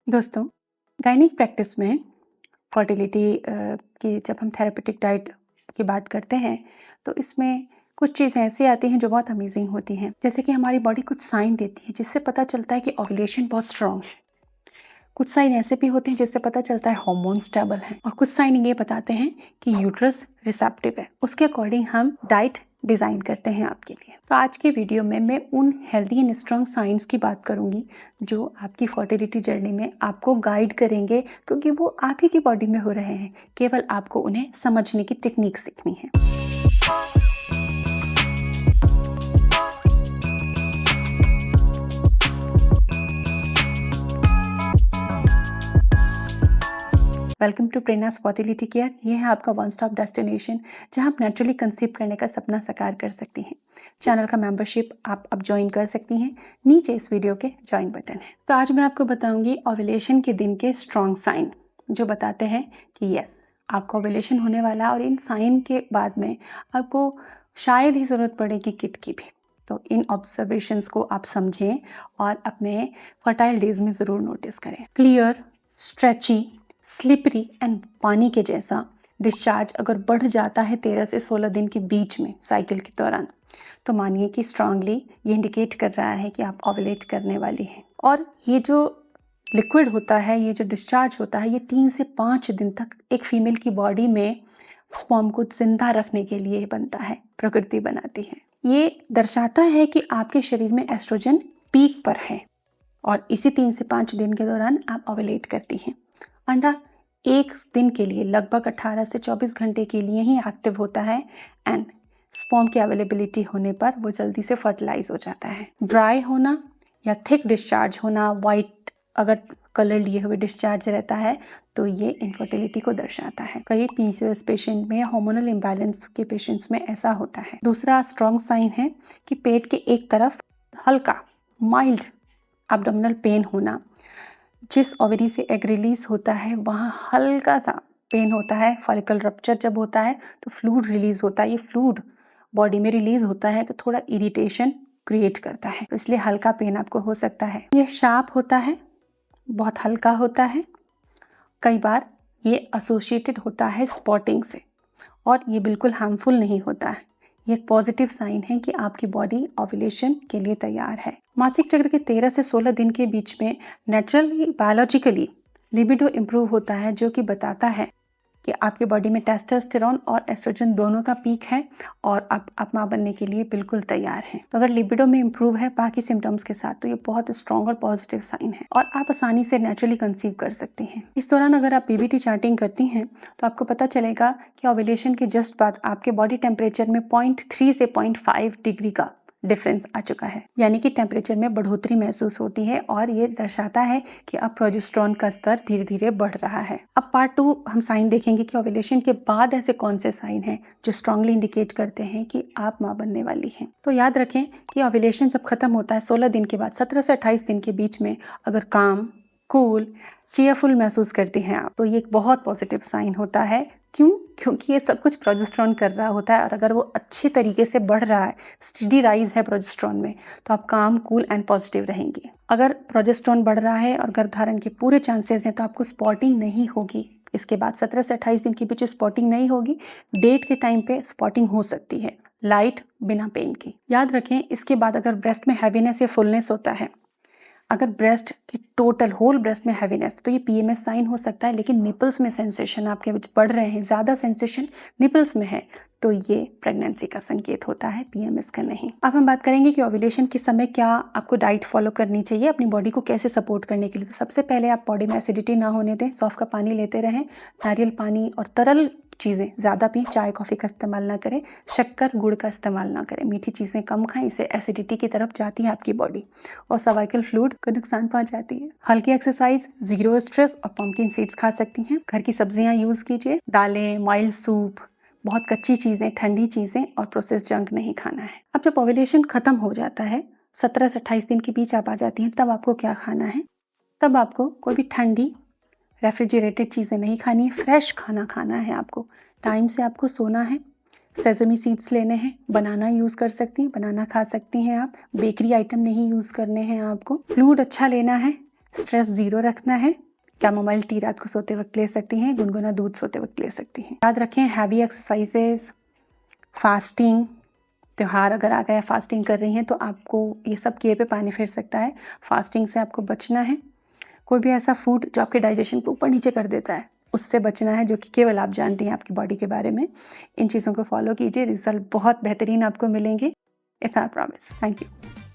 दोस्तों, gynaec practice में fertility की जब हम थेरेपेटिक डाइट की बात करते हैं, तो इसमें कुछ चीज़ें ऐसी आती हैं जो बहुत अमेजिंग होती हैं। जैसे कि हमारी बॉडी कुछ साइन देती है जिससे पता चलता है कि ओव्यूलेशन बहुत स्ट्रॉन्ग है। कुछ साइन ऐसे भी होते हैं जिससे पता चलता है हार्मोन स्टेबल हैं, और कुछ साइन ये बताते हैं कि यूट्रस रिसेप्टिव है। उसके अकॉर्डिंग हम डाइट डिज़ाइन करते हैं आपके लिए। तो आज की वीडियो में मैं उन हेल्दी एंड स्ट्रॉन्ग साइंस की बात करूंगी जो आपकी फर्टिलिटी जर्नी में आपको गाइड करेंगे, क्योंकि वो आप ही की बॉडी में हो रहे हैं। केवल आपको उन्हें समझने की टेक्निक सीखनी है। Welcome to Prerna's fertility care. ये है आपका वन स्टॉप डेस्टिनेशन जहां आप नेचुरली कंसीव करने का सपना साकार कर सकती हैं। चैनल का मेंबरशिप आप अब ज्वाइन कर सकती हैं। नीचे इस वीडियो के ज्वाइन बटन है। तो आज मैं आपको बताऊंगी ओव्यूलेशन के दिन के स्ट्रॉन्ग साइन जो बताते हैं कि यस, आपका ओव्यूलेशन होने वाला है। और इन साइन के बाद में आपको शायद ही ज़रूरत पड़ेगी किट की भी। तो इन ऑब्जर्वेशंस को आप समझें और अपने फर्टाइल डेज में ज़रूर नोटिस करें। क्लियर, स्ट्रेची, स्लिपरी एंड पानी के जैसा डिस्चार्ज अगर बढ़ जाता है 13 से 16 दिन के बीच में साइकिल के दौरान, तो मानिए कि स्ट्रांगली ये इंडिकेट कर रहा है कि आप ओवुलेट करने वाली हैं। और ये जो लिक्विड होता है, ये जो डिस्चार्ज होता है, ये 3 से 5 दिन तक एक फीमेल की बॉडी में स्पर्म को जिंदा रखने के लिए बनता है, प्रकृति बनाती है। ये दर्शाता है कि आपके शरीर में एस्ट्रोजन पीक पर है और इसी 3 से 5 दिन के दौरान आप ओवुलेट करती हैं। अंडा एक दिन के लिए लगभग 18 से 24 घंटे के लिए ही एक्टिव होता है एंड स्पर्म की अवेलेबिलिटी होने पर वो जल्दी से फर्टिलाइज हो जाता है। ड्राई होना या थिक डिस्चार्ज होना, वाइट अगर कलर लिए हुए डिस्चार्ज रहता है, तो ये इनफर्टिलिटी को दर्शाता है। कई पीसीओएस पेशेंट में या हार्मोनल इम्बैलेंस के पेशेंट्स में ऐसा होता है। दूसरा स्ट्रॉन्ग साइन है कि पेट के एक तरफ हल्का माइल्ड एब्डोमिनल पेन होना। जिस ओवरी से एग रिलीज होता है वहाँ हल्का सा पेन होता है। फॉलिकल रप्चर जब होता है तो फ्लूइड रिलीज होता है। ये फ्लूइड बॉडी में रिलीज होता है तो थोड़ा इरिटेशन क्रिएट करता है, तो इसलिए हल्का पेन आपको हो सकता है। ये शार्प होता है, बहुत हल्का होता है। कई बार ये एसोसिएटेड होता है स्पॉटिंग से और ये बिल्कुल हार्मफुल नहीं होता है। ये एक पॉजिटिव साइन है कि आपकी बॉडी ओव्यूलेशन के लिए तैयार है। मासिक चक्र के 13 से 16 दिन के बीच में नेचुरली बायोलॉजिकली लिबिडो इम्प्रूव होता है, जो कि बताता है कि आपकी बॉडी में टेस्टोस्टेरोन और एस्ट्रोजन दोनों का पीक है और आप माँ बनने के लिए बिल्कुल तैयार हैं। तो अगर लिबिडो में इम्प्रूव है बाकी सिम्टम्स के साथ, तो ये बहुत स्ट्रॉन्ग और पॉजिटिव साइन है और आप आसानी से नेचुरली कंसीव कर सकती हैं। इस दौरान अगर आप पीबीटी चार्टिंग करती हैं तो आपको पता चलेगा कि ओव्यूलेशन के जस्ट बाद आपके बॉडी टेम्परेचर में 0.3 से 0.5 डिग्री का डिफरेंस आ चुका है, यानी कि टेम्परेचर में बढ़ोतरी महसूस होती है और ये दर्शाता है कि अब प्रोजेस्टेरोन का स्तर धीरे धीरे बढ़ रहा है। अब पार्ट 2 हम साइन देखेंगे कि ओव्यूलेशन के बाद ऐसे कौन से साइन हैं जो स्ट्रांगली इंडिकेट करते हैं कि आप माँ बनने वाली हैं। तो याद रखें कि ओव्यूलेशन जब खत्म होता है 16 दिन के बाद, 17 से 28 दिन के बीच में अगर काम, कूल, चीयरफुल महसूस करती हैं आप, तो ये एक बहुत पॉजिटिव साइन होता है। क्यों? क्योंकि ये सब कुछ प्रोजेस्टेरोन कर रहा होता है और अगर वो अच्छे तरीके से बढ़ रहा है, स्टेडी राइज है प्रोजेस्टेरोन में, तो आप काम, कूल एंड पॉजिटिव रहेंगे। अगर प्रोजेस्टेरोन बढ़ रहा है और गर्भधारण के पूरे चांसेस हैं, तो आपको स्पॉटिंग नहीं होगी। इसके बाद 17 से 28 दिन के बीच स्पॉटिंग नहीं होगी। डेट के टाइम पे स्पॉटिंग हो सकती है, लाइट, बिना पेन की। याद रखें, इसके बाद अगर ब्रेस्ट में हैवीनेस या फुलनेस होता है, अगर ब्रेस्ट के टोटल होल ब्रेस्ट में हैवीनेस, तो ये पीएमएस साइन हो सकता है। लेकिन निपल्स में सेंसेशन आपके बढ़ रहे हैं, ज़्यादा सेंसेशन निपल्स में है, तो ये प्रेगनेंसी का संकेत होता है, पीएमएस का नहीं। अब हम बात करेंगे कि ओव्यूलेशन के समय क्या आपको डाइट फॉलो करनी चाहिए अपनी बॉडी को कैसे सपोर्ट करने के लिए। तो सबसे पहले आप बॉडी में एसिडिटी ना होने दें, सौंफ का पानी लेते रहें, नारियल पानी और तरल चीज़ें ज़्यादा पिएं, चाय कॉफ़ी का इस्तेमाल ना करें, शक्कर गुड़ का इस्तेमाल ना करें, मीठी चीज़ें कम खाएं, इससे एसिडिटी की तरफ जाती है आपकी बॉडी और सर्वाइकल फ्लूइड को नुकसान पहुंचाती है। हल्की एक्सरसाइज, जीरो स्ट्रेस और पंपकिन सीड्स खा सकती हैं। घर की सब्जियां यूज़ कीजिए, दालें, माइल्ड सूप, बहुत कच्ची चीज़ें, ठंडी चीज़ें और प्रोसेस जंक नहीं खाना है। अब जब ओव्यूलेशन खत्म हो जाता है, 17 से 28 दिन के बीच आप आ जाती हैं, तब आपको क्या खाना है? तब आपको कोई भी ठंडी रेफ्रिजरेटेड चीज़ें नहीं खानी है, फ्रेश खाना खाना है आपको। टाइम से आपको सोना है, सेसमी सीड्स लेने हैं, बनाना यूज़ कर सकती हैं, बनाना खा सकती हैं आप। बेकरी आइटम नहीं यूज़ करने हैं आपको। फ्लूइड अच्छा लेना है, स्ट्रेस ज़ीरो रखना है। कैमोमाइल टी रात को सोते वक्त ले सकती हैं, गुनगुना दूध सोते वक्त ले सकती हैं। याद रखें हैवी एक्सरसाइजेज, फास्टिंग, त्योहार अगर आ गया फास्टिंग कर रही हैं तो आपको ये सब किए पे पानी फिर सकता है। फास्टिंग से आपको बचना है। कोई भी ऐसा फूड जो आपके डाइजेशन को ऊपर नीचे कर देता है उससे बचना है, जो कि केवल आप जानती हैं आपकी बॉडी के बारे में। इन चीज़ों को फॉलो कीजिए, रिजल्ट बहुत बेहतरीन आपको मिलेंगे। It's our promise. Thank you.